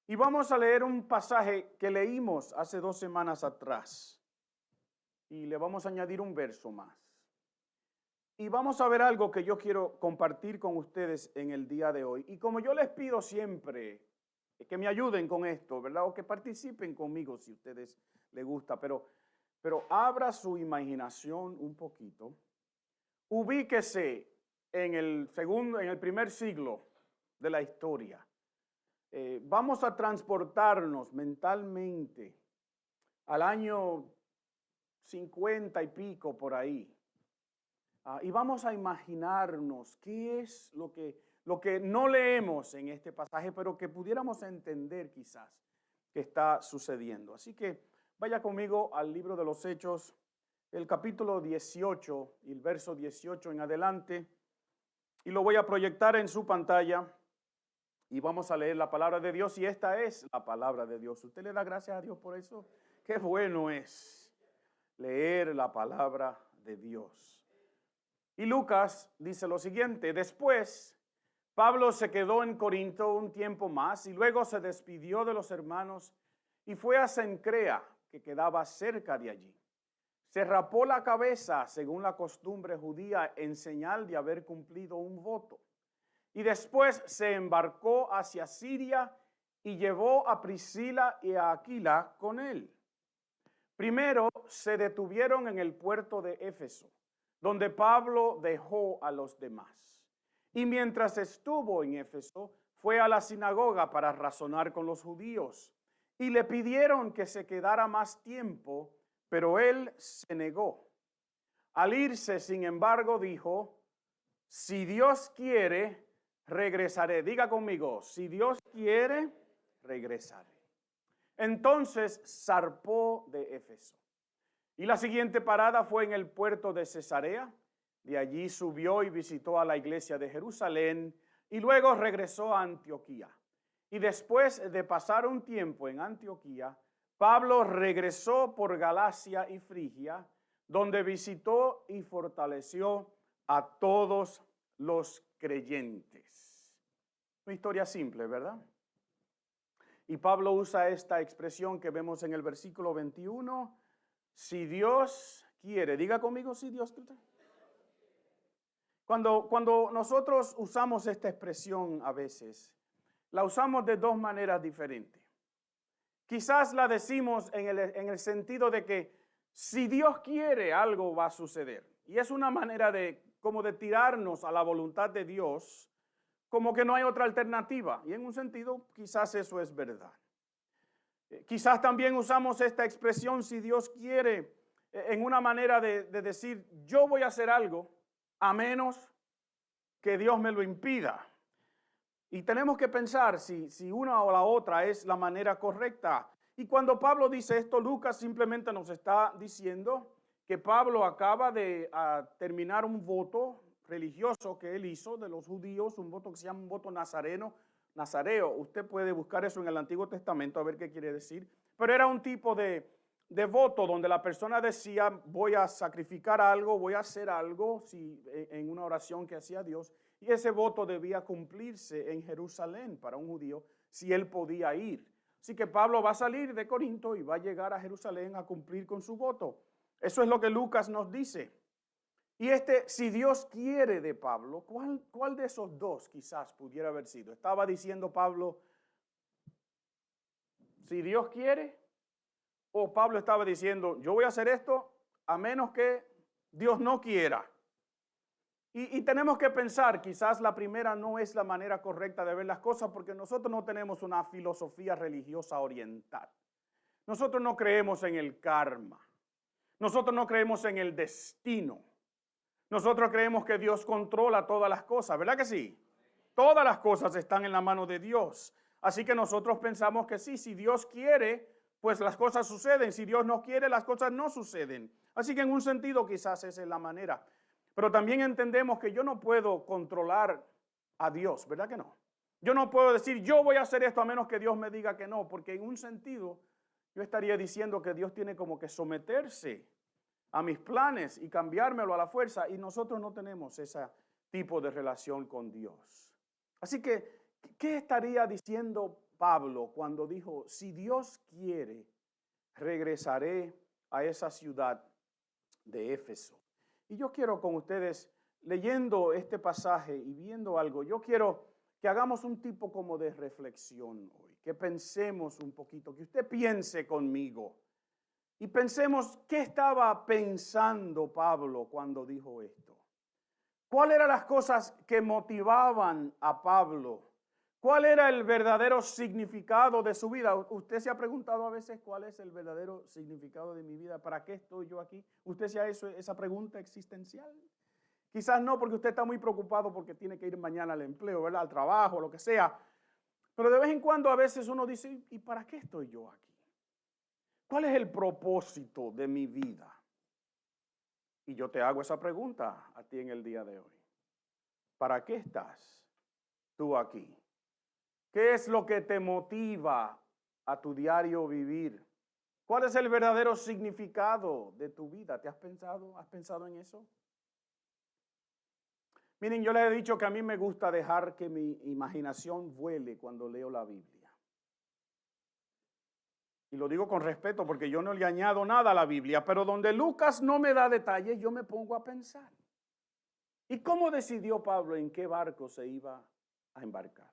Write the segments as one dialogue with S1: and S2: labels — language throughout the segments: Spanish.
S1: Y vamos a leer un pasaje que leímos hace 2 semanas atrás. Y le vamos a añadir un verso más. Y vamos a ver algo que yo quiero compartir con ustedes en el día de hoy. Y como yo les pido siempre que me ayuden con esto, ¿verdad? O que participen conmigo si a ustedes les gusta. Pero abra su imaginación un poquito. Ubíquese en el primer siglo de la historia. Vamos a transportarnos mentalmente al año 50 y pico por ahí. Y vamos a imaginarnos qué es lo que no leemos en este pasaje, pero que pudiéramos entender quizás que está sucediendo. Así que vaya conmigo al libro de los Hechos, el capítulo 18 y el verso 18 en adelante, y lo voy a proyectar en su pantalla. Y vamos a leer la palabra de Dios, y esta es la palabra de Dios. ¿Usted le da gracias a Dios por eso? Qué bueno es leer la palabra de Dios. Y Lucas dice lo siguiente: después Pablo se quedó en Corinto un tiempo más y luego se despidió de los hermanos y fue a Cencrea, que quedaba cerca de allí. Se rapó la cabeza según la costumbre judía en señal de haber cumplido un voto. Y después se embarcó hacia Siria y llevó a Priscila y a Aquila con él. Primero se detuvieron en el puerto de Éfeso, donde Pablo dejó a los demás. Y mientras estuvo en Éfeso, fue a la sinagoga para razonar con los judíos. Y le pidieron que se quedara más tiempo, pero él se negó. Al irse, sin embargo, dijo: si Dios quiere, regresaré. Diga conmigo: si Dios quiere, regresaré. Entonces zarpó de Éfeso. Y la siguiente parada fue en el puerto de Cesarea. De allí subió y visitó a la iglesia de Jerusalén y luego regresó a Antioquía. Y después de pasar un tiempo en Antioquía, Pablo regresó por Galacia y Frigia, donde visitó y fortaleció a todos los creyentes. Una historia simple, ¿verdad? Y Pablo usa esta expresión que vemos en el versículo 21. Si Dios quiere, diga conmigo: si Dios quiere. Cuando nosotros usamos esta expresión a veces, la usamos de dos maneras diferentes. Quizás la decimos en el sentido de que si Dios quiere, algo va a suceder. Y es una manera como de tirarnos a la voluntad de Dios, como que no hay otra alternativa. Y en un sentido, quizás eso es verdad. Quizás también usamos esta expresión, si Dios quiere, en una manera de decir: yo voy a hacer algo a menos que Dios me lo impida. Y tenemos que pensar si una o la otra es la manera correcta. Y cuando Pablo dice esto, Lucas simplemente nos está diciendo que Pablo acaba de terminar un voto religioso que él hizo de los judíos, un voto que se llama un voto nazareo. Usted puede buscar eso en el Antiguo Testamento a ver qué quiere decir. Pero era un tipo de voto donde la persona decía: voy a sacrificar algo, voy a hacer algo, en una oración que hacía Dios. Y ese voto debía cumplirse en Jerusalén para un judío si él podía ir. Así que Pablo va a salir de Corinto y va a llegar a Jerusalén a cumplir con su voto. Eso es lo que Lucas nos dice. Y si Dios quiere de Pablo, ¿cuál de esos dos quizás pudiera haber sido? Estaba diciendo Pablo: si Dios quiere, o Pablo estaba diciendo: yo voy a hacer esto a menos que Dios no quiera. Y tenemos que pensar, quizás la primera no es la manera correcta de ver las cosas, porque nosotros no tenemos una filosofía religiosa oriental. Nosotros no creemos en el karma. Nosotros no creemos en el destino. Nosotros creemos que Dios controla todas las cosas, ¿verdad que sí? Todas las cosas están en la mano de Dios. Así que nosotros pensamos que sí, si Dios quiere, pues las cosas suceden. Si Dios no quiere, las cosas no suceden. Así que en un sentido quizás esa es la manera. Pero también entendemos que yo no puedo controlar a Dios, ¿verdad que no? Yo no puedo decir: yo voy a hacer esto a menos que Dios me diga que no, porque en un sentido yo estaría diciendo que Dios tiene como que someterse a mis planes y cambiármelo a la fuerza, y nosotros no tenemos ese tipo de relación con Dios. Así que, ¿qué estaría diciendo Pablo cuando dijo, si Dios quiere, regresaré a esa ciudad de Éfeso. Y yo quiero con ustedes, leyendo este pasaje y viendo algo, yo quiero que hagamos un tipo como de reflexión hoy, que pensemos un poquito, que usted piense conmigo y pensemos qué estaba pensando Pablo cuando dijo esto. ¿Cuáles eran las cosas que motivaban a Pablo? ¿Cuál era el verdadero significado de su vida? ¿Usted se ha preguntado a veces cuál es el verdadero significado de mi vida? ¿Para qué estoy yo aquí? ¿Usted se ha hecho esa pregunta existencial? Quizás no, porque usted está muy preocupado porque tiene que ir mañana al empleo, ¿verdad? Al trabajo, lo que sea. Pero de vez en cuando a veces uno dice, ¿y para qué estoy yo aquí? ¿Cuál es el propósito de mi vida? Y yo te hago esa pregunta a ti en el día de hoy. ¿Para qué estás tú aquí? ¿Qué es lo que te motiva a tu diario vivir? ¿Cuál es el verdadero significado de tu vida? ¿Te has pensado en eso? Miren, yo les he dicho que a mí me gusta dejar que mi imaginación vuele cuando leo la Biblia. Y lo digo con respeto porque yo no le añado nada a la Biblia, pero donde Lucas no me da detalles, yo me pongo a pensar. ¿Y cómo decidió Pablo en qué barco se iba a embarcar?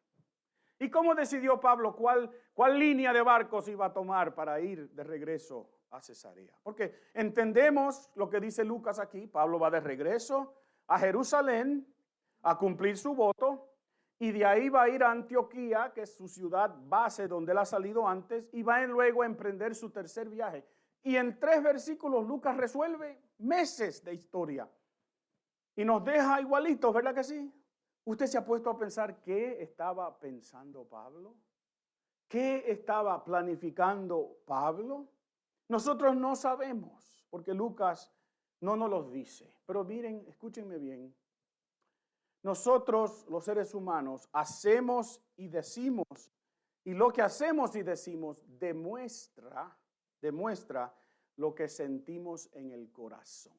S1: ¿Y cómo decidió Pablo cuál línea de barcos iba a tomar para ir de regreso a Cesarea? Porque entendemos lo que dice Lucas aquí. Pablo va de regreso a Jerusalén a cumplir su voto y de ahí va a ir a Antioquía, que es su ciudad base donde él ha salido antes, y va luego a emprender su tercer viaje. Y en 3 versículos Lucas resuelve meses de historia y nos deja igualitos, ¿verdad que sí? ¿Usted se ha puesto a pensar qué estaba pensando Pablo? ¿Qué estaba planificando Pablo? Nosotros no sabemos, porque Lucas no nos los dice. Pero miren, escúchenme bien. Nosotros, los seres humanos, hacemos y decimos, y lo que hacemos y decimos demuestra lo que sentimos en el corazón,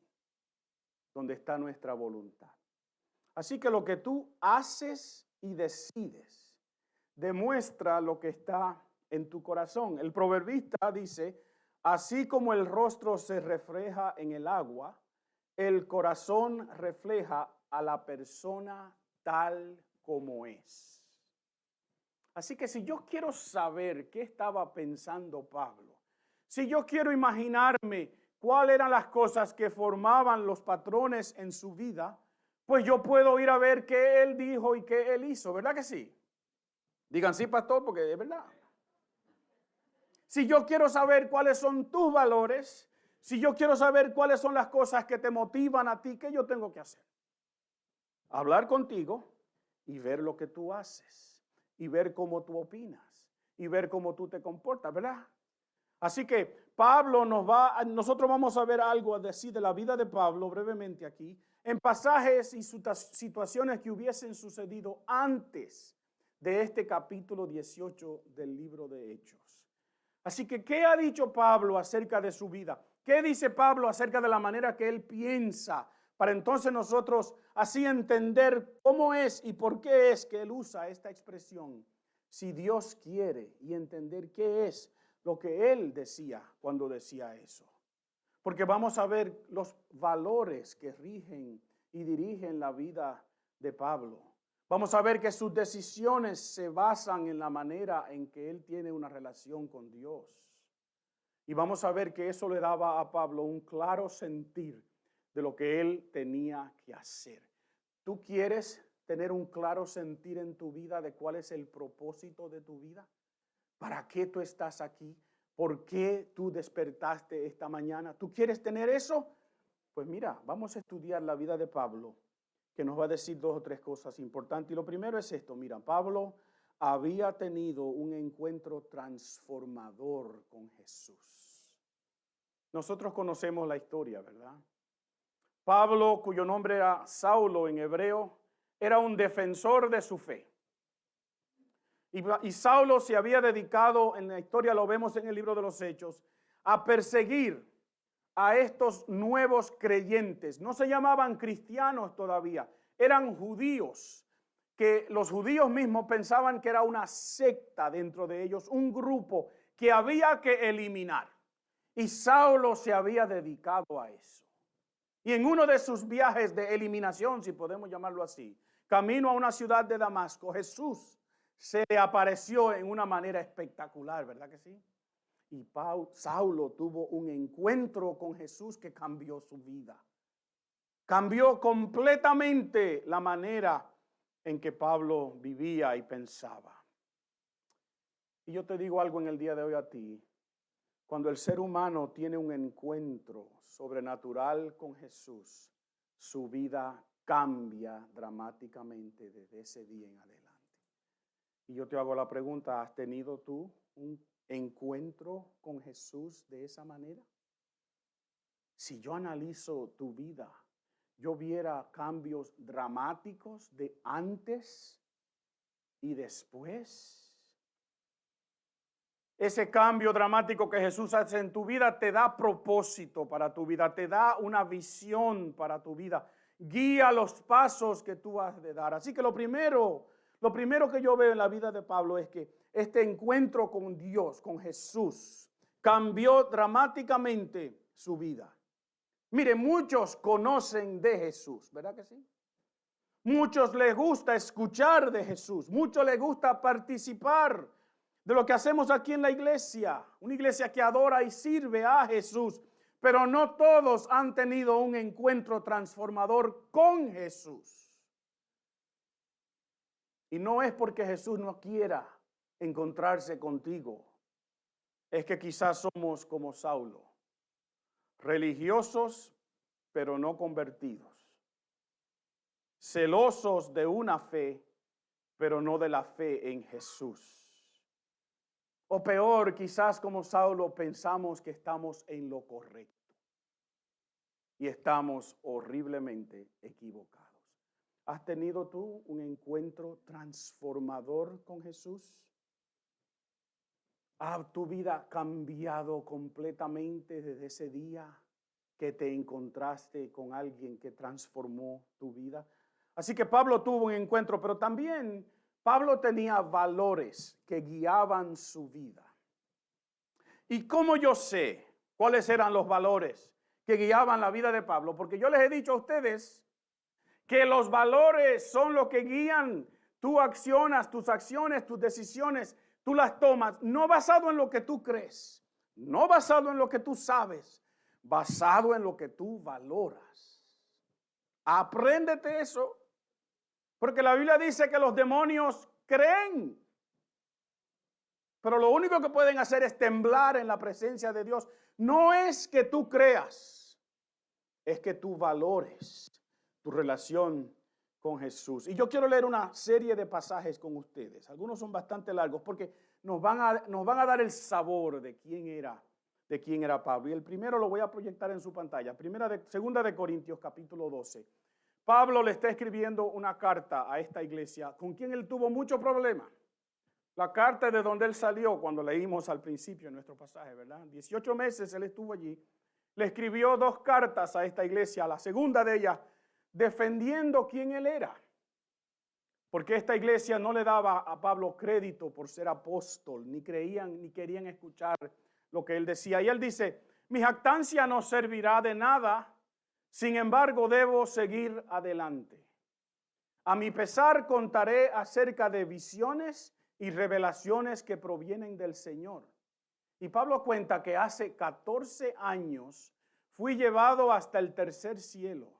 S1: donde está nuestra voluntad. Así que lo que tú haces y decides demuestra lo que está en tu corazón. El proverbista dice, así como el rostro se refleja en el agua, el corazón refleja a la persona tal como es. Así que si yo quiero saber qué estaba pensando Pablo, si yo quiero imaginarme cuáles eran las cosas que formaban los patrones en su vida, pues yo puedo ir a ver qué él dijo y qué él hizo, ¿verdad que sí? Digan sí, pastor, porque es verdad. Si yo quiero saber cuáles son tus valores, si yo quiero saber cuáles son las cosas que te motivan a ti, ¿qué yo tengo que hacer? Hablar contigo y ver lo que tú haces, y ver cómo tú opinas, y ver cómo tú te comportas, ¿verdad? Así que nosotros vamos a ver algo así de la vida de Pablo brevemente aquí, en pasajes y situaciones que hubiesen sucedido antes de este capítulo 18 del libro de Hechos. Así que, ¿qué ha dicho Pablo acerca de su vida? ¿Qué dice Pablo acerca de la manera que él piensa? Para entonces nosotros así entender cómo es y por qué es que él usa esta expresión, si Dios quiere, y entender qué es lo que él decía cuando decía eso. Porque vamos a ver los valores que rigen y dirigen la vida de Pablo. Vamos a ver que sus decisiones se basan en la manera en que él tiene una relación con Dios. Y vamos a ver que eso le daba a Pablo un claro sentir de lo que él tenía que hacer. ¿Tú quieres tener un claro sentir en tu vida de cuál es el propósito de tu vida? ¿Para qué tú estás aquí? ¿Por qué tú despertaste esta mañana? ¿Tú quieres tener eso? Pues mira, vamos a estudiar la vida de Pablo, que nos va a decir 2 o 3 cosas importantes. Y lo primero es esto, mira, Pablo había tenido un encuentro transformador con Jesús. Nosotros conocemos la historia, ¿verdad? Pablo, cuyo nombre era Saulo en hebreo, era un defensor de su fe. Y Saulo se había dedicado, en la historia lo vemos en el libro de los Hechos, a perseguir a estos nuevos creyentes. No se llamaban cristianos todavía, eran judíos que los judíos mismos pensaban que era una secta dentro de ellos, un grupo que había que eliminar. Y Saulo se había dedicado a eso. Y en uno de sus viajes de eliminación, si podemos llamarlo así, camino a una ciudad de Damasco, Jesús se le apareció en una manera espectacular, ¿verdad que sí? Y Saulo tuvo un encuentro con Jesús que cambió su vida. Cambió completamente la manera en que Pablo vivía y pensaba. Y yo te digo algo en el día de hoy a ti. Cuando el ser humano tiene un encuentro sobrenatural con Jesús, su vida cambia dramáticamente desde ese día en adelante. Y yo te hago la pregunta, ¿has tenido tú un encuentro con Jesús de esa manera? Si yo analizo tu vida, yo viera cambios dramáticos de antes y después. Ese cambio dramático que Jesús hace en tu vida te da propósito para tu vida, te da una visión para tu vida, guía los pasos que tú has de dar. Así que lo primero que yo veo en la vida de Pablo es que este encuentro con Dios, con Jesús, cambió dramáticamente su vida. Mire, muchos conocen de Jesús, ¿verdad que sí? Muchos les gusta escuchar de Jesús, muchos les gusta participar de lo que hacemos aquí en la iglesia, una iglesia que adora y sirve a Jesús, pero no todos han tenido un encuentro transformador con Jesús. Y no es porque Jesús no quiera encontrarse contigo, es que quizás somos como Saulo, religiosos pero no convertidos, celosos de una fe, pero no de la fe en Jesús. O peor, quizás como Saulo pensamos que estamos en lo correcto y estamos horriblemente equivocados. ¿Has tenido tú un encuentro transformador con Jesús? ¿Ha tu vida cambiado completamente desde ese día que te encontraste con alguien que transformó tu vida? Así que Pablo tuvo un encuentro, pero también Pablo tenía valores que guiaban su vida. ¿Y cómo yo sé cuáles eran los valores que guiaban la vida de Pablo? Porque yo les he dicho a ustedes que los valores son lo que guían. Tú accionas, tus acciones, tus decisiones, tú las tomas, no basado en lo que tú crees, no basado en lo que tú sabes, basado en lo que tú valoras. Apréndete eso, porque la Biblia dice que los demonios creen, pero lo único que pueden hacer es temblar en la presencia de Dios. No es que tú creas, es que tú valores tu relación con Jesús. Y yo quiero leer una serie de pasajes con ustedes. Algunos son bastante largos porque nos van a dar el sabor de quién era Pablo. Y el primero lo voy a proyectar en su pantalla. Segunda de Corintios, capítulo 12. Pablo le está escribiendo una carta a esta iglesia con quien él tuvo mucho problema. La carta de donde él salió cuando leímos al principio en nuestro pasaje, ¿verdad? 18 meses él estuvo allí. Le escribió 2 cartas a esta iglesia, la segunda de ellas defendiendo quién él era. Porque esta iglesia no le daba a Pablo crédito por ser apóstol, ni querían escuchar lo que él decía. Y él dice, mi jactancia no servirá de nada, sin embargo debo seguir adelante. A mi pesar contaré acerca de visiones y revelaciones que provienen del Señor. Y Pablo cuenta que hace 14 años fui llevado hasta el tercer cielo.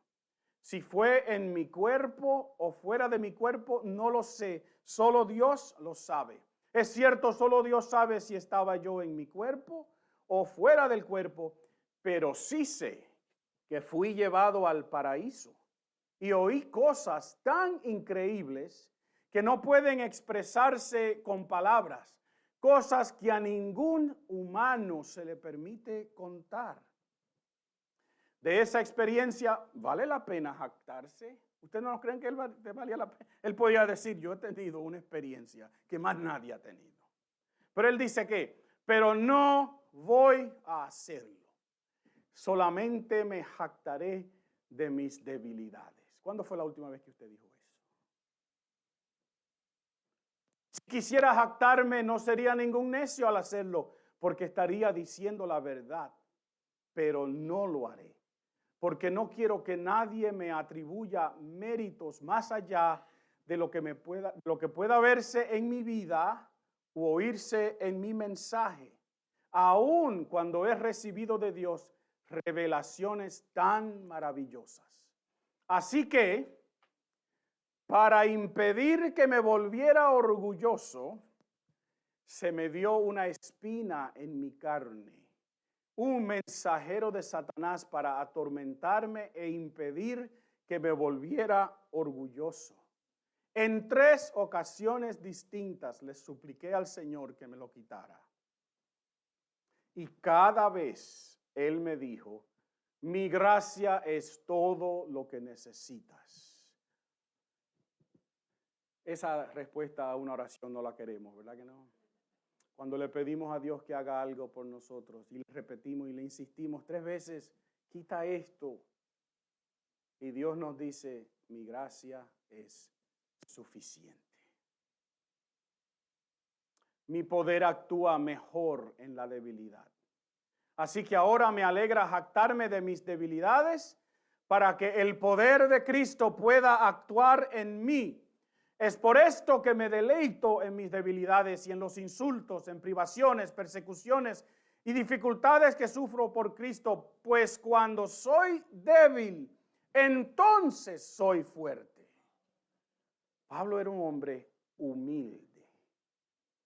S1: Si fue en mi cuerpo o fuera de mi cuerpo, no lo sé. Solo Dios lo sabe. Es cierto, solo Dios sabe si estaba yo en mi cuerpo o fuera del cuerpo, pero sí sé que fui llevado al paraíso y oí cosas tan increíbles que no pueden expresarse con palabras, cosas que a ningún humano se le permite contar. De esa experiencia, ¿vale la pena jactarse? ¿Ustedes no creen que él valía la pena? Él podía decir, yo he tenido una experiencia que más nadie ha tenido. Pero él dice que, pero no voy a hacerlo. Solamente me jactaré de mis debilidades. ¿Cuándo fue la última vez que usted dijo eso? quisiera jactarme, no sería ningún necio al hacerlo, porque estaría diciendo la verdad, pero no lo haré, porque no quiero que nadie me atribuya méritos más allá de lo que pueda verse en mi vida o oírse en mi mensaje, aun cuando he recibido de Dios revelaciones tan maravillosas. Así que, para impedir que me volviera orgulloso, se me dio una espina en mi carne, un mensajero de Satanás para atormentarme e impedir que me volviera orgulloso. En 3 ocasiones distintas le supliqué al Señor que me lo quitara. Y cada vez Él me dijo, mi gracia es todo lo que necesitas. Esa respuesta a una oración no la queremos, ¿verdad que no? Cuando le pedimos a Dios que haga algo por nosotros y le repetimos y le insistimos 3 veces, quita esto. Y Dios nos dice, mi gracia es suficiente. Mi poder actúa mejor en la debilidad. Así que ahora me alegra jactarme de mis debilidades para que el poder de Cristo pueda actuar en mí. Es por esto que me deleito en mis debilidades y en los insultos, en privaciones, persecuciones y dificultades que sufro por Cristo, pues cuando soy débil, entonces soy fuerte. Pablo era un hombre humilde.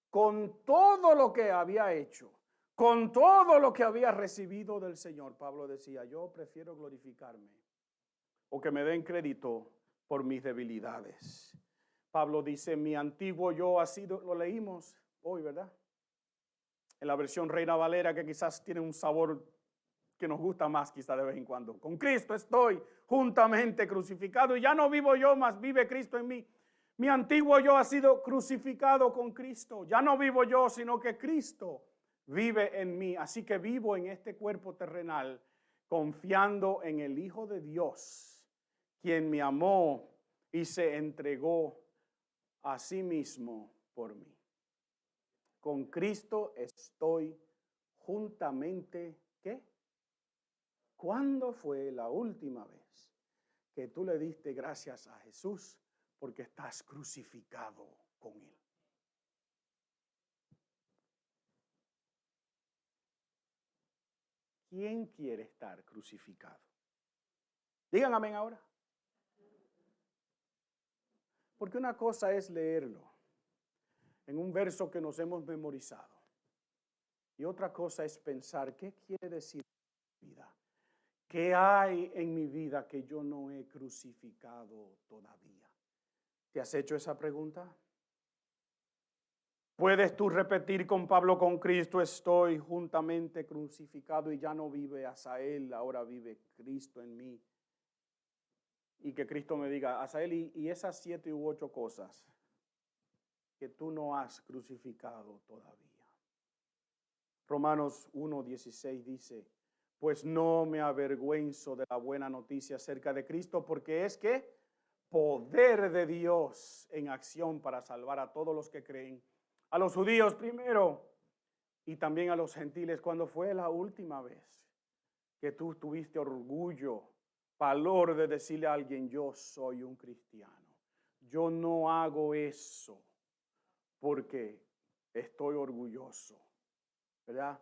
S1: Con todo lo que había hecho, con todo lo que había recibido del Señor, Pablo decía, yo prefiero glorificarme o que me den crédito por mis debilidades. Pablo dice, mi antiguo yo ha sido, lo leímos hoy, ¿verdad? En la versión Reina Valera, que quizás tiene un sabor que nos gusta más quizás de vez en cuando. Con Cristo estoy juntamente crucificado y ya no vivo yo, mas vive Cristo en mí. Mi antiguo yo ha sido crucificado con Cristo. Ya no vivo yo, sino que Cristo vive en mí. Así que vivo en este cuerpo terrenal confiando en el Hijo de Dios, quien me amó y se entregó a sí mismo por mí. Con Cristo estoy juntamente, ¿qué? ¿Cuándo fue la última vez que tú le diste gracias a Jesús porque estás crucificado con Él? ¿Quién quiere estar crucificado? Digan amén ahora. Porque una cosa es leerlo en un verso que nos hemos memorizado. Y otra cosa es pensar, ¿qué quiere decir mi vida? ¿Qué hay en mi vida que yo no he crucificado todavía? ¿Te has hecho esa pregunta? ¿Puedes tú repetir con Pablo, con Cristo estoy juntamente crucificado y ya no vive Asael, ahora vive Cristo en mí? Y que Cristo me diga, Asael, y esas 7 u 8 cosas que tú no has crucificado todavía. Romanos 1:16 dice, pues no me avergüenzo de la buena noticia acerca de Cristo, porque es que poder de Dios en acción para salvar a todos los que creen, a los judíos primero y también a los gentiles. Cuando fue la última vez que tú tuviste orgullo, valor de decirle a alguien, yo soy un cristiano? Yo no hago eso porque estoy orgulloso, ¿verdad?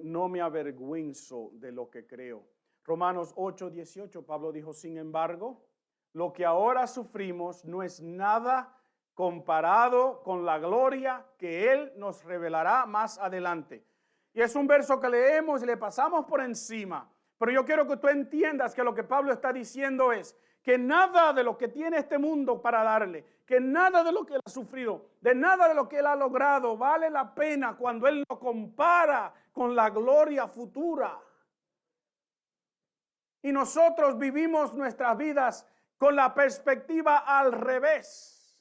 S1: No me avergüenzo de lo que creo. Romanos 8:18, Pablo dijo, sin embargo, lo que ahora sufrimos no es nada comparado con la gloria que Él nos revelará más adelante. Y es un verso que leemos y le pasamos por encima. Pero yo quiero que tú entiendas que lo que Pablo está diciendo es que nada de lo que tiene este mundo para darle, que nada de lo que él ha sufrido, de nada de lo que él ha logrado, vale la pena cuando él lo compara con la gloria futura. Y nosotros vivimos nuestras vidas con la perspectiva al revés.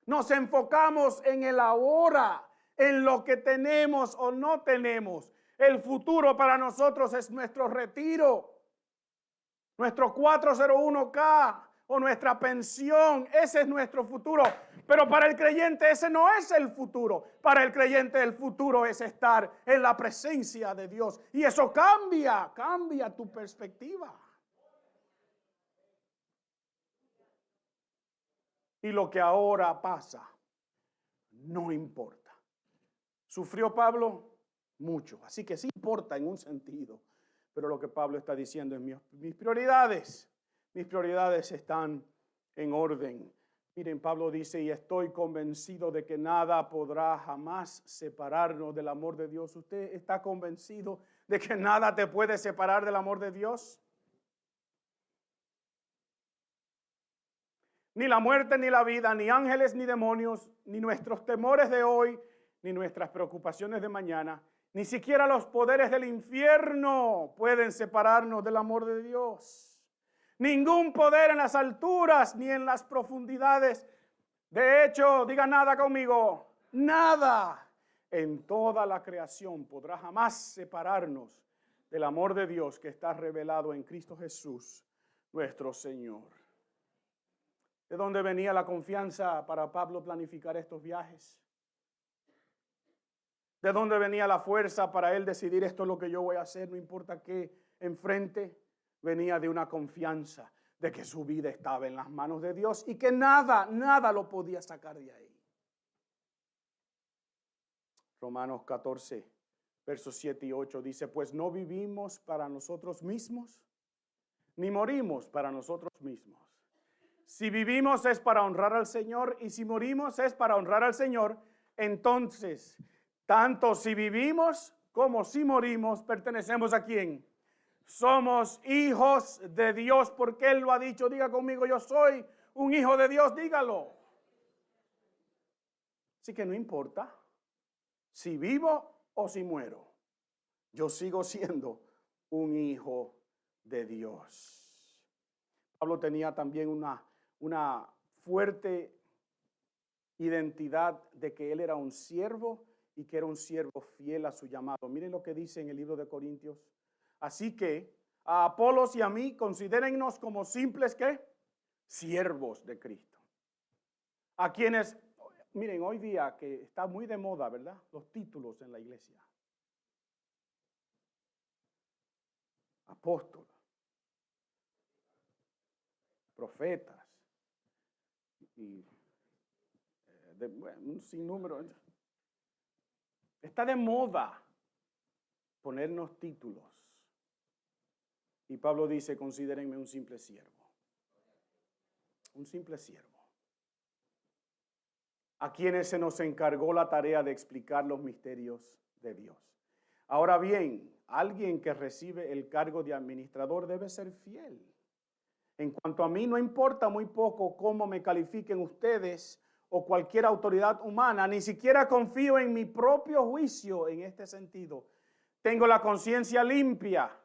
S1: Nos enfocamos en el ahora, en lo que tenemos o no tenemos. El futuro para nosotros es nuestro retiro, nuestro 401k o nuestra pensión. Ese es nuestro futuro. Pero para el creyente ese no es el futuro. Para el creyente el futuro es estar en la presencia de Dios. Y eso cambia tu perspectiva. Y lo que ahora pasa no importa. ¿Sufrió Pablo? Mucho. Así que sí importa en un sentido. Pero lo que Pablo está diciendo es mis prioridades están en orden. Miren, Pablo dice, y estoy convencido de que nada podrá jamás separarnos del amor de Dios. ¿Usted está convencido de que nada te puede separar del amor de Dios? Ni la muerte, ni la vida, ni ángeles, ni demonios, ni nuestros temores de hoy, ni nuestras preocupaciones de mañana, ni siquiera los poderes del infierno pueden separarnos del amor de Dios. Ningún poder en las alturas ni en las profundidades. De hecho, diga nada conmigo, nada en toda la creación podrá jamás separarnos del amor de Dios que está revelado en Cristo Jesús, nuestro Señor. ¿De dónde venía la confianza para Pablo planificar estos viajes? ¿De dónde venía la fuerza para él decidir esto es lo que yo voy a hacer, no importa qué enfrente? Venía de una confianza de que su vida estaba en las manos de Dios y que nada lo podía sacar de ahí. Romanos 14, versos 7 y 8 dice, pues no vivimos para nosotros mismos, ni morimos para nosotros mismos. Si vivimos es para honrar al Señor y si morimos es para honrar al Señor. Entonces, tanto si vivimos como si morimos, pertenecemos ¿a quién? Somos hijos de Dios, porque Él lo ha dicho. Diga conmigo, yo soy un hijo de Dios, dígalo. Así que no importa si vivo o si muero, yo sigo siendo un hijo de Dios. Pablo tenía también una fuerte identidad de que él era un siervo y que era un siervo fiel a su llamado. Miren lo que dice en el libro de Corintios. Así que a Apolos y a mí considérennos como simples ¿qué? Siervos de Cristo. A quienes, miren, hoy día que está muy de moda, ¿verdad? Los títulos en la iglesia. Apóstol, profetas y un sinnúmero. Está de moda ponernos títulos. Y Pablo dice, considérenme un simple siervo. Un simple siervo. A quienes se nos encargó la tarea de explicar los misterios de Dios. Ahora bien, alguien que recibe el cargo de administrador debe ser fiel. En cuanto a mí, no importa muy poco cómo me califiquen ustedes o cualquier autoridad humana, ni siquiera confío en mi propio juicio en este sentido. Tengo la conciencia limpia,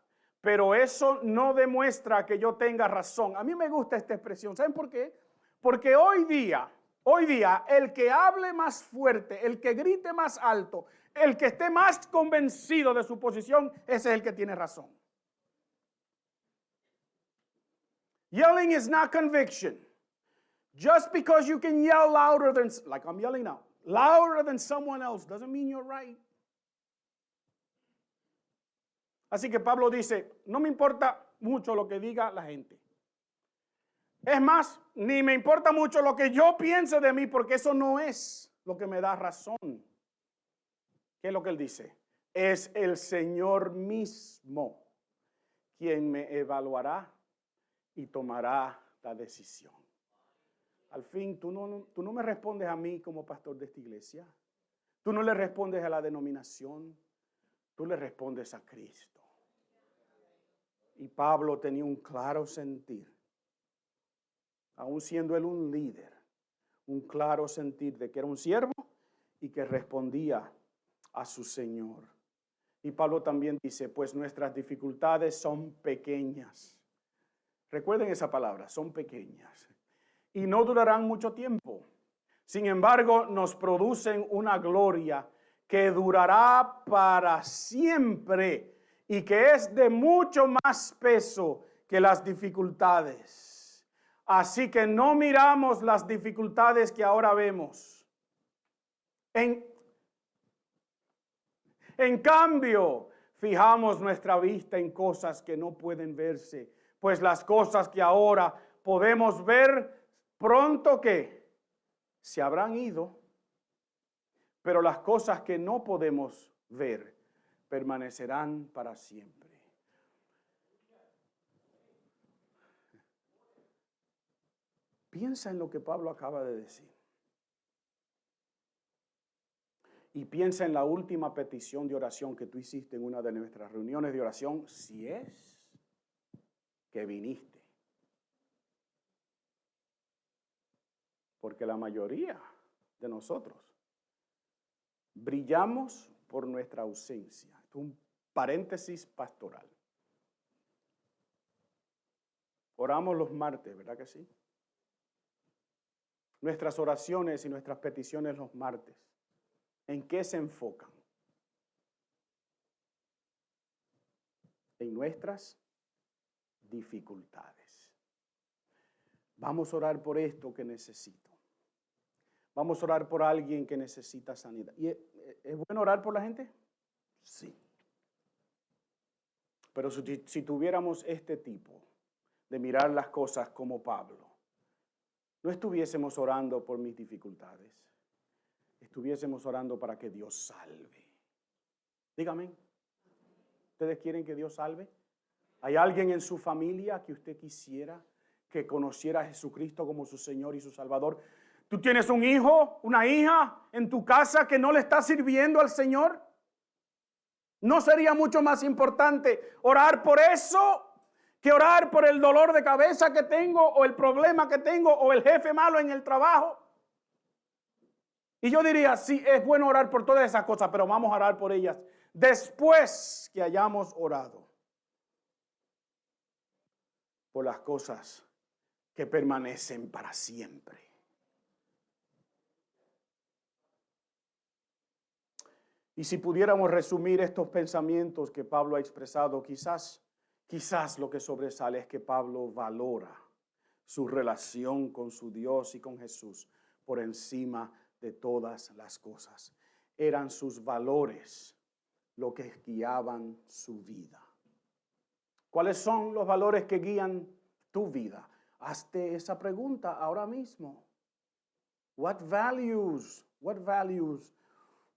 S1: pero eso no demuestra que yo tenga razón. A mí me gusta esta expresión. ¿Saben por qué? Porque hoy día, el que hable más fuerte, el que grite más alto, el que esté más convencido de su posición, ese es el que tiene razón. Yelling is not conviction. Just because you can yell louder than, like I'm yelling now, louder than someone else doesn't mean you're right. Así que Pablo dice, no me importa mucho lo que diga la gente. Es más, ni me importa mucho lo que yo piense de mí, porque eso no es lo que me da razón. ¿Qué es lo que él dice? Es el Señor mismo quien me evaluará y tomará la decisión. Al fin, tú no me respondes a mí como pastor de esta iglesia. Tú no le respondes a la denominación. Tú le respondes a Cristo. Y Pablo tenía un claro sentir, aun siendo él un líder, un claro sentir de que era un siervo y que respondía a su Señor. Y Pablo también dice, pues nuestras dificultades son pequeñas. Recuerden esa palabra, son pequeñas. Y no durarán mucho tiempo. Sin embargo, nos producen una gloria que durará para siempre y que es de mucho más peso que las dificultades. Así que no miramos las dificultades que ahora vemos. En cambio, fijamos nuestra vista en cosas que no pueden verse, pues las cosas que ahora podemos ver pronto que se habrán ido, pero las cosas que no podemos ver permanecerán para siempre. Piensa en lo que Pablo acaba de decir. Y piensa en la última petición de oración que tú hiciste en una de nuestras reuniones de oración, si es que viniste. Porque la mayoría de nosotros brillamos por nuestra ausencia. Esto es un paréntesis pastoral. Oramos los martes, ¿verdad que sí? Nuestras oraciones y nuestras peticiones los martes, ¿en qué se enfocan? En nuestras dificultades. Vamos a orar por esto que necesito. Vamos a orar por alguien que necesita sanidad. ¿Y es bueno orar por la gente? Sí. Pero si tuviéramos este tipo de mirar las cosas como Pablo, no estuviésemos orando por mis dificultades, estuviésemos orando para que Dios salve. Dígame, ¿ustedes quieren que Dios salve? ¿Hay alguien en su familia que usted quisiera que conociera a Jesucristo como su Señor y su Salvador? ¿Tú tienes un hijo, una hija en tu casa que no le está sirviendo al Señor? ¿No sería mucho más importante orar por eso que orar por el dolor de cabeza que tengo o el problema que tengo o el jefe malo en el trabajo? Y yo diría, sí, es bueno orar por todas esas cosas, pero vamos a orar por ellas después que hayamos orado por las cosas que permanecen para siempre. Y si pudiéramos resumir estos pensamientos que Pablo ha expresado, quizás lo que sobresale es que Pablo valora su relación con su Dios y con Jesús por encima de todas las cosas. Eran sus valores lo que guiaban su vida. ¿Cuáles son los valores que guían tu vida? Hazte esa pregunta ahora mismo. What values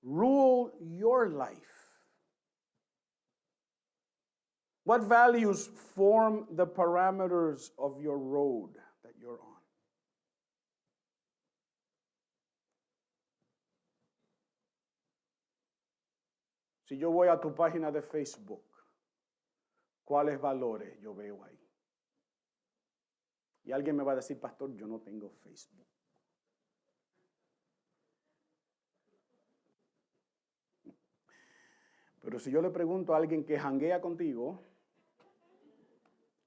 S1: rule your life? What values form the parameters of your road that you're on? Si yo voy a tu página de Facebook, ¿cuáles valores yo veo ahí? Y alguien me va a decir, pastor, yo no tengo Facebook. Pero si yo le pregunto a alguien que janguea contigo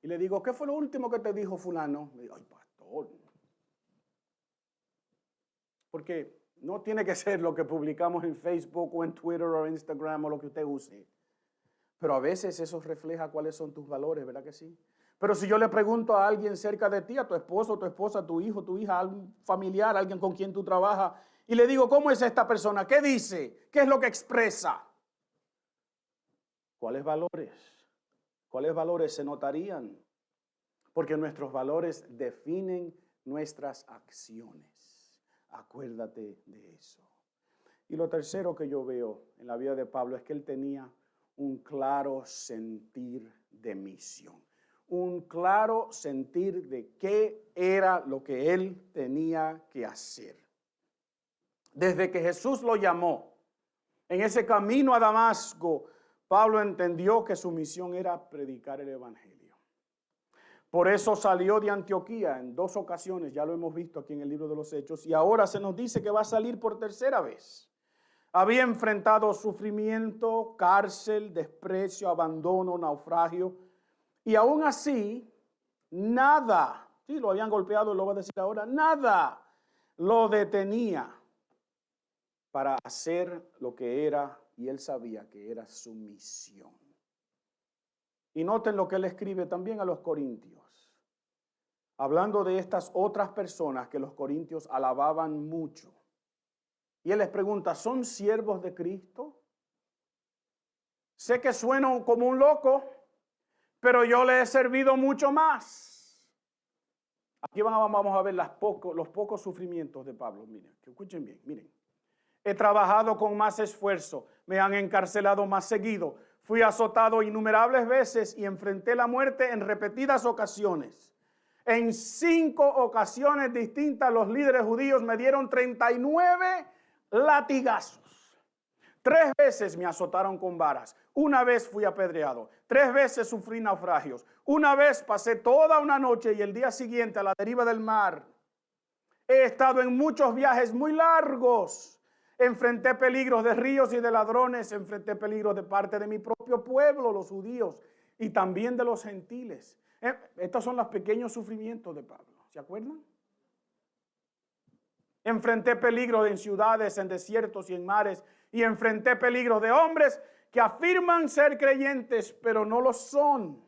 S1: y le digo, ¿qué fue lo último que te dijo fulano? Me dice, ay, pastor. Porque no tiene que ser lo que publicamos en Facebook o en Twitter o en Instagram o lo que usted use. Pero a veces eso refleja cuáles son tus valores, ¿verdad que sí? Pero si yo le pregunto a alguien cerca de ti, a tu esposo, tu esposa, tu hijo, tu hija, a algún familiar, alguien con quien tú trabajas, y le digo, ¿cómo es esta persona? ¿Qué dice? ¿Qué es lo que expresa? ¿Cuáles valores? ¿Cuáles valores se notarían? Porque nuestros valores definen nuestras acciones. Acuérdate de eso. Y lo tercero que yo veo en la vida de Pablo es que él tenía un claro sentir de misión. Un claro sentir de qué era lo que él tenía que hacer. Desde que Jesús lo llamó, en ese camino a Damasco, Pablo entendió que su misión era predicar el evangelio. Por eso salió de Antioquía en 2 ocasiones, ya lo hemos visto aquí en el libro de los Hechos, y ahora se nos dice que va a salir por tercera vez. Había enfrentado sufrimiento, cárcel, desprecio, abandono, naufragio, y aún así, nada, sí, lo habían golpeado, lo voy a decir ahora, nada lo detenía para hacer lo que era, y él sabía que era su misión. Y noten lo que él escribe también a los Corintios. hablando de estas otras personas que los corintios alababan mucho. Y él les pregunta, ¿son siervos de Cristo? Sé que sueno como un loco, pero yo le he servido mucho más. Aquí vamos a ver los pocos sufrimientos de Pablo. Miren, escuchen bien, miren. He trabajado con más esfuerzo, me han encarcelado más seguido, fui azotado innumerables veces y enfrenté la muerte en repetidas ocasiones. En 5 ocasiones distintas los líderes judíos me dieron 39 latigazos. 3 veces me azotaron con varas, 1 vez fui apedreado, 3 veces sufrí naufragios, 1 vez pasé toda una noche y el día siguiente a la deriva del mar. He estado en muchos viajes muy largos. Enfrenté peligros de ríos y de ladrones, enfrenté peligros de parte de mi propio pueblo, los judíos, y también de los gentiles. Estos son los pequeños sufrimientos de Pablo, ¿se acuerdan? Enfrenté peligros en ciudades, en desiertos y en mares, y enfrenté peligros de hombres que afirman ser creyentes, pero no lo son.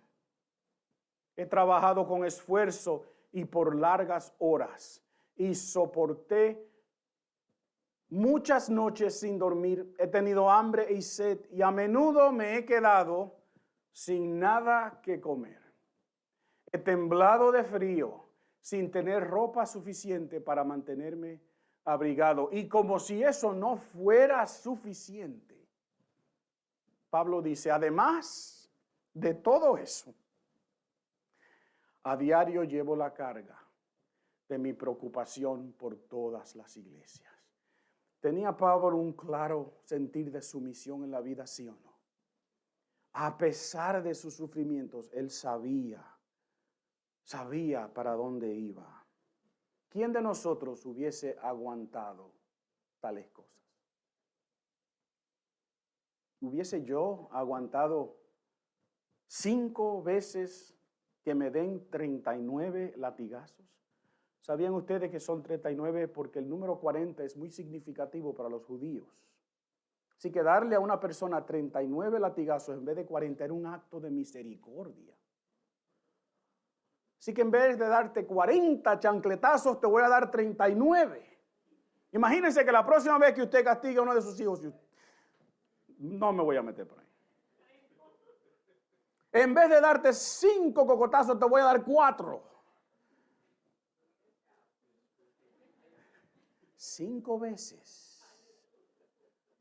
S1: He trabajado con esfuerzo y por largas horas, y soporté muchas noches sin dormir, he tenido hambre y sed y a menudo me he quedado sin nada que comer. He temblado de frío sin tener ropa suficiente para mantenerme abrigado. Y como si eso no fuera suficiente, Pablo dice, además de todo eso, a diario llevo la carga de mi preocupación por todas las iglesias. ¿Tenía Pablo un claro sentir de sumisión en la vida, sí o no? A pesar de sus sufrimientos, él sabía para dónde iba. ¿Quién de nosotros hubiese aguantado tales cosas? ¿Hubiese yo aguantado 5 veces que me den 39 latigazos? ¿Sabían ustedes que son 39? Porque el número 40 es muy significativo para los judíos. Así que darle a una persona 39 latigazos en vez de 40 era un acto de misericordia. Así que en vez de darte 40 chancletazos, te voy a dar 39. Imagínense que la próxima vez que usted castiga a uno de sus hijos, no me voy a meter por ahí. En vez de darte 5 cocotazos, te voy a dar 4. 5 veces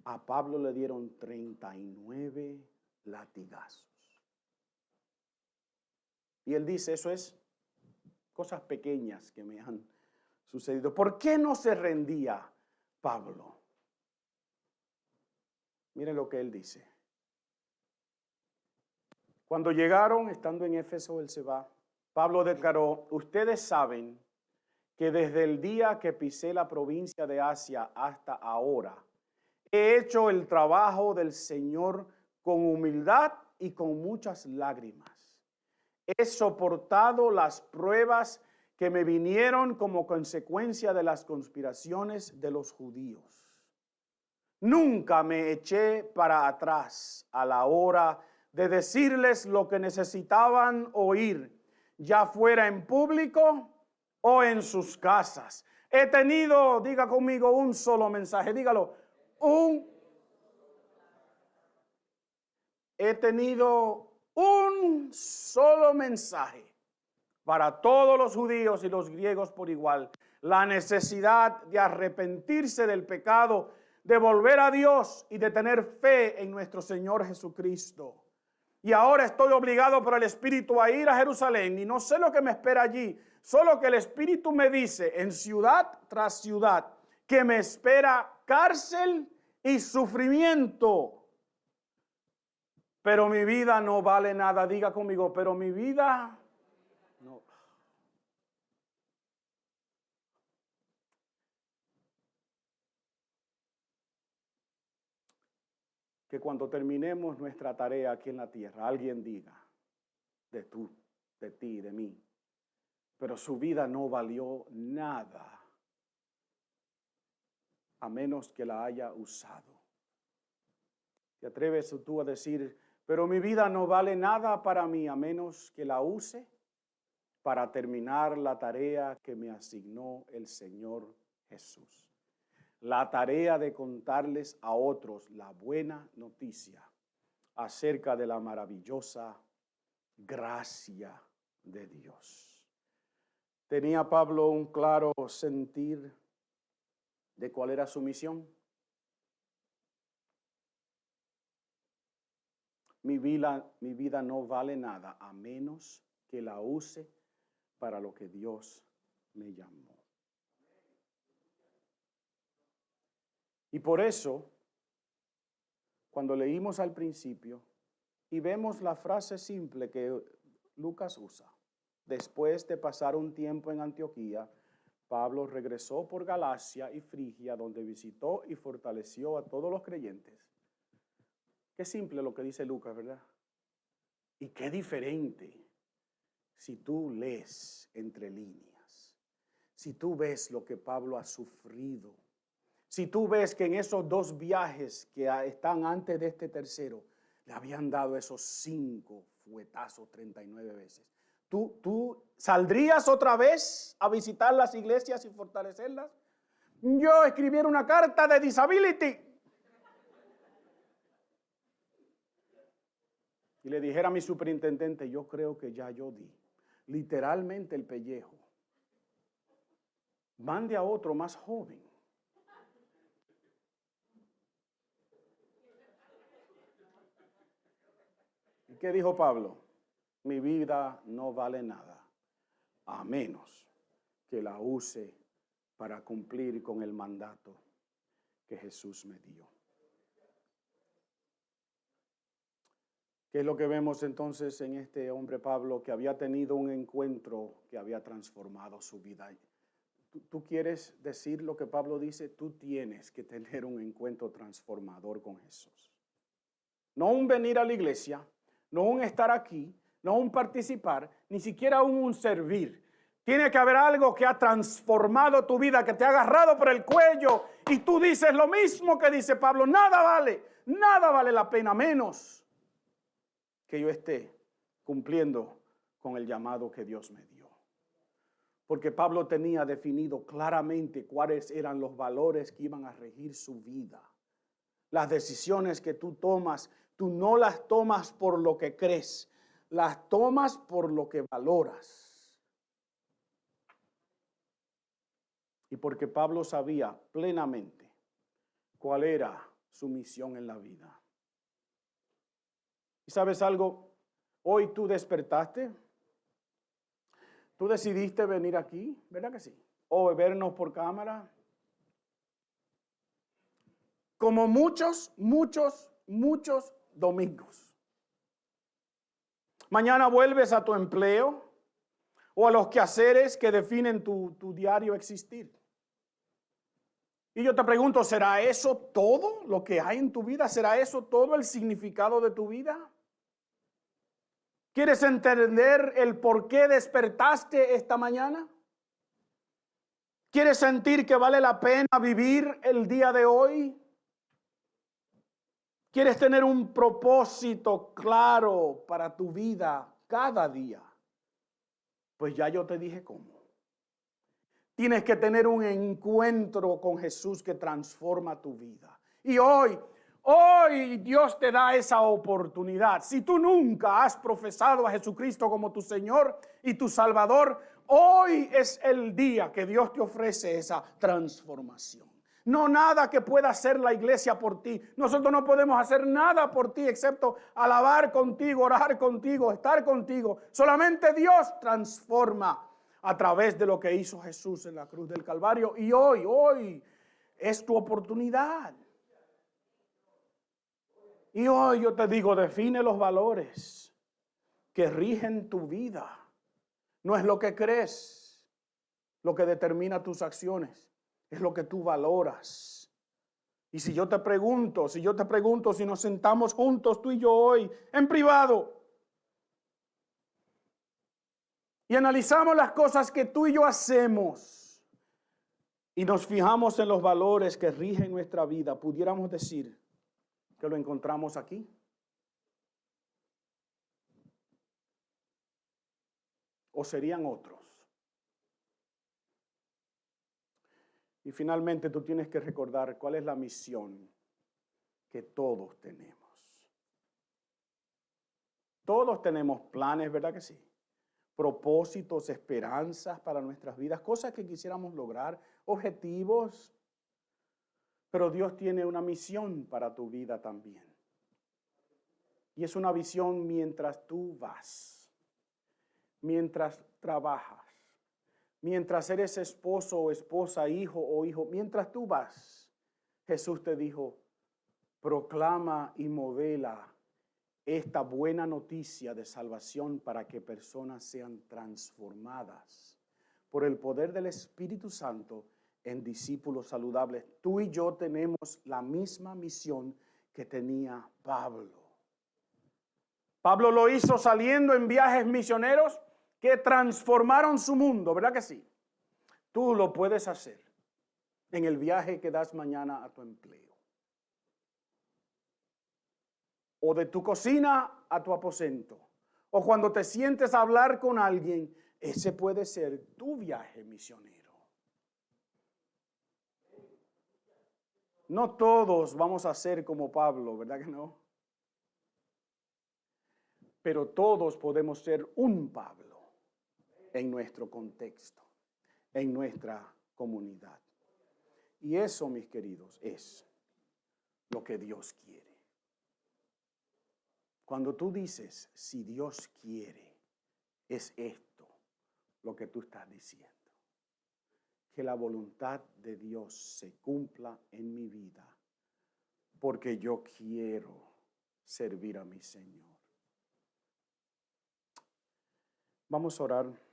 S1: a Pablo le dieron 39 latigazos. Y él dice, eso es cosas pequeñas que me han sucedido. ¿Por qué no se rendía Pablo? Miren lo que él dice. Cuando llegaron, estando en Éfeso, él se va. Pablo declaró, ustedes saben que desde el día que pisé la provincia de Asia hasta ahora, he hecho el trabajo del Señor con humildad y con muchas lágrimas. He soportado las pruebas que me vinieron como consecuencia de las conspiraciones de los judíos. Nunca me eché para atrás a la hora de decirles lo que necesitaban oír, ya fuera en público o en sus casas. He tenido, diga conmigo, un solo mensaje, dígalo, he tenido un solo mensaje para todos los judíos y los griegos por igual. La necesidad de arrepentirse del pecado, de volver a Dios y de tener fe en nuestro Señor Jesucristo. Y ahora estoy obligado por el Espíritu a ir a Jerusalén y no sé lo que me espera allí. Solo que el Espíritu me dice en ciudad tras ciudad que me espera cárcel y sufrimiento. Pero mi vida no vale nada. Diga conmigo, pero mi vida no. Que cuando terminemos nuestra tarea aquí en la tierra, alguien diga de ti, de mí, pero su vida no valió nada a menos que la haya usado. ¿Te atreves tú a decir, pero mi vida no vale nada para mí a menos que la use? para terminar la tarea que me asignó el Señor Jesús. La tarea de contarles a otros la buena noticia acerca de la maravillosa gracia de Dios. ¿Tenía Pablo un claro sentir de cuál era su misión? Mi vida no vale nada a menos que la use para lo que Dios me llamó. Y por eso, cuando leímos al principio y vemos la frase simple que Lucas usa, después de pasar un tiempo en Antioquía, Pablo regresó por Galacia y Frigia, donde visitó y fortaleció a todos los creyentes. Qué simple lo que dice Lucas, ¿verdad? Y qué diferente si tú lees entre líneas, si tú ves lo que Pablo ha sufrido, si tú ves que en esos 2 viajes que están antes de este tercero, le habían dado esos 5 fuetazos 39 veces. ¿Tú saldrías otra vez a visitar las iglesias y fortalecerlas? Yo escribiera una carta de disability y le dijera a mi superintendente, yo creo que ya yo di literalmente el pellejo. Mande a otro más joven. ¿Y qué dijo Pablo? Mi vida no vale nada, a menos que la use para cumplir con el mandato que Jesús me dio. ¿Qué es lo que vemos entonces en este hombre Pablo que había tenido un encuentro que había transformado su vida? ¿Tú quieres decir lo que Pablo dice? Tú tienes que tener un encuentro transformador con Jesús. No un venir a la iglesia, no un estar aquí, no un participar, ni siquiera un servir. Tiene que haber algo que ha transformado tu vida, que te ha agarrado por el cuello y tú dices lo mismo que dice Pablo, nada vale la pena menos que yo esté cumpliendo con el llamado que Dios me dio. Porque Pablo tenía definido claramente cuáles eran los valores que iban a regir su vida. Las decisiones que tú tomas, tú no las tomas por lo que crees, las tomas por lo que valoras. Y porque Pablo sabía plenamente cuál era su misión en la vida. ¿Y sabes algo? Hoy tú despertaste, tú decidiste venir aquí, ¿verdad que sí? O vernos por cámara. Como muchos domingos. Mañana vuelves a tu empleo o a los quehaceres que definen tu diario existir. Y yo te pregunto, ¿será eso todo lo que hay en tu vida? ¿Será eso todo el significado de tu vida? ¿Quieres entender el por qué despertaste esta mañana? ¿Quieres sentir que vale la pena vivir el día de hoy? ¿Quieres tener un propósito claro para tu vida cada día? Pues ya yo te dije cómo. Tienes que tener un encuentro con Jesús que transforma tu vida. Y hoy Dios te da esa oportunidad. Si tú nunca has profesado a Jesucristo como tu Señor y tu Salvador, hoy es el día que Dios te ofrece esa transformación. No nada que pueda hacer la iglesia por ti. Nosotros no podemos hacer nada por ti excepto alabar contigo, orar contigo, estar contigo. Solamente Dios transforma a través de lo que hizo Jesús en la cruz del Calvario. Y hoy es tu oportunidad. Y hoy yo te digo, define los valores que rigen tu vida. No es lo que crees lo que determina tus acciones. Es lo que tú valoras. Y si yo te pregunto, si nos sentamos juntos tú y yo hoy en privado y analizamos las cosas que tú y yo hacemos y nos fijamos en los valores que rigen nuestra vida, pudiéramos decir que lo encontramos aquí. ¿O serían otros? Y finalmente tú tienes que recordar cuál es la misión que todos tenemos. Todos tenemos planes, ¿verdad que sí? Propósitos, esperanzas para nuestras vidas, cosas que quisiéramos lograr, objetivos. Pero Dios tiene una misión para tu vida también. Y es una visión mientras tú vas, mientras trabajas, mientras eres esposo o esposa, hijo, mientras tú vas. Jesús te dijo, proclama y modela esta buena noticia de salvación para que personas sean transformadas por el poder del Espíritu Santo en discípulos saludables. Tú y yo tenemos la misma misión que tenía Pablo. Pablo lo hizo saliendo en viajes misioneros que transformaron su mundo, ¿verdad que sí? Tú lo puedes hacer en el viaje que das mañana a tu empleo. O de tu cocina a tu aposento. O cuando te sientes a hablar con alguien, ese puede ser tu viaje misionero. No todos vamos a ser como Pablo, ¿verdad que no? Pero todos podemos ser un Pablo en nuestro contexto, en nuestra comunidad. Y eso, mis queridos, es lo que Dios quiere. Cuando tú dices, si Dios quiere, es esto lo que tú estás diciendo. Que la voluntad de Dios se cumpla en mi vida, porque yo quiero servir a mi Señor. Vamos a orar.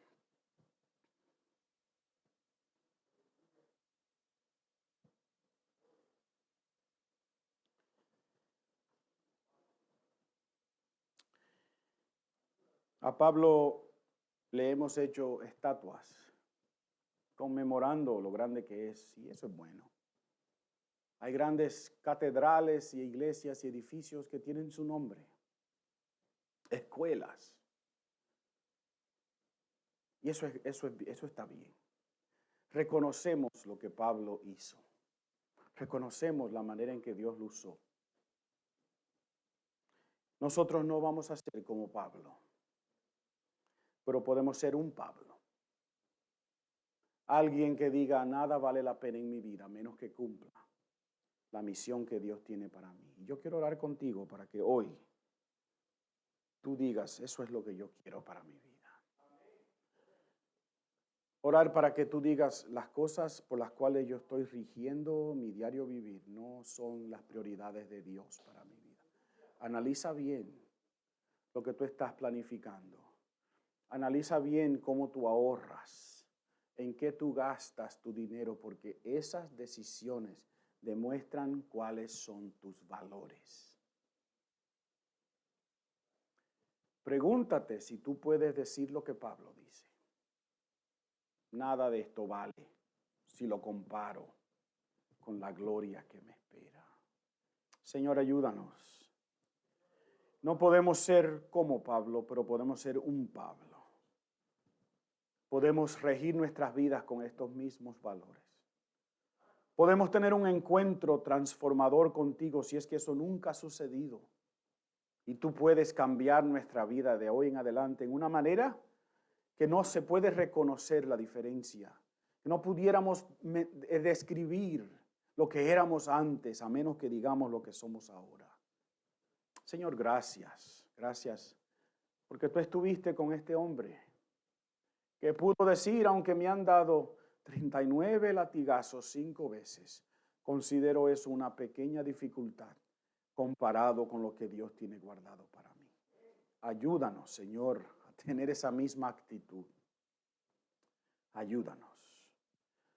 S1: A Pablo le hemos hecho estatuas conmemorando lo grande que es, y eso es bueno. Hay grandes catedrales y iglesias y edificios que tienen su nombre, escuelas. Y eso está bien. Reconocemos lo que Pablo hizo. Reconocemos la manera en que Dios lo usó. Nosotros no vamos a ser como Pablo, pero podemos ser un Pablo. Alguien que diga, nada vale la pena en mi vida, menos que cumpla la misión que Dios tiene para mí. Y yo quiero orar contigo para que hoy tú digas, eso es lo que yo quiero para mi vida. Orar para que tú digas, las cosas por las cuales yo estoy rigiendo mi diario vivir no son las prioridades de Dios para mi vida. Analiza bien lo que tú estás planificando. Analiza bien cómo tú ahorras, en qué tú gastas tu dinero, porque esas decisiones demuestran cuáles son tus valores. Pregúntate si tú puedes decir lo que Pablo dice. Nada de esto vale si lo comparo con la gloria que me espera. Señor, ayúdanos. No podemos ser como Pablo, pero podemos ser un Pablo. Podemos regir nuestras vidas con estos mismos valores. Podemos tener un encuentro transformador contigo si es que eso nunca ha sucedido. Y tú puedes cambiar nuestra vida de hoy en adelante en una manera que no se puede reconocer la diferencia. No pudiéramos describir lo que éramos antes, a menos que digamos lo que somos ahora. Señor, gracias, gracias, porque tú estuviste con este hombre, que pudo decir, aunque me han dado 39 latigazos 5 veces, considero eso una pequeña dificultad comparado con lo que Dios tiene guardado para mí. Ayúdanos, Señor, a tener esa misma actitud. Ayúdanos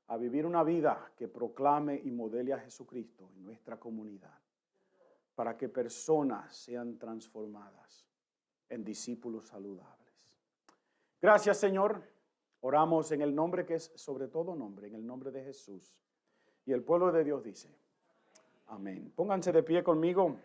S1: a vivir una vida que proclame y modele a Jesucristo en nuestra comunidad, para que personas sean transformadas en discípulos saludables. Gracias, Señor. Oramos en el nombre que es sobre todo nombre, en el nombre de Jesús. Y el pueblo de Dios dice, amén. Pónganse de pie conmigo.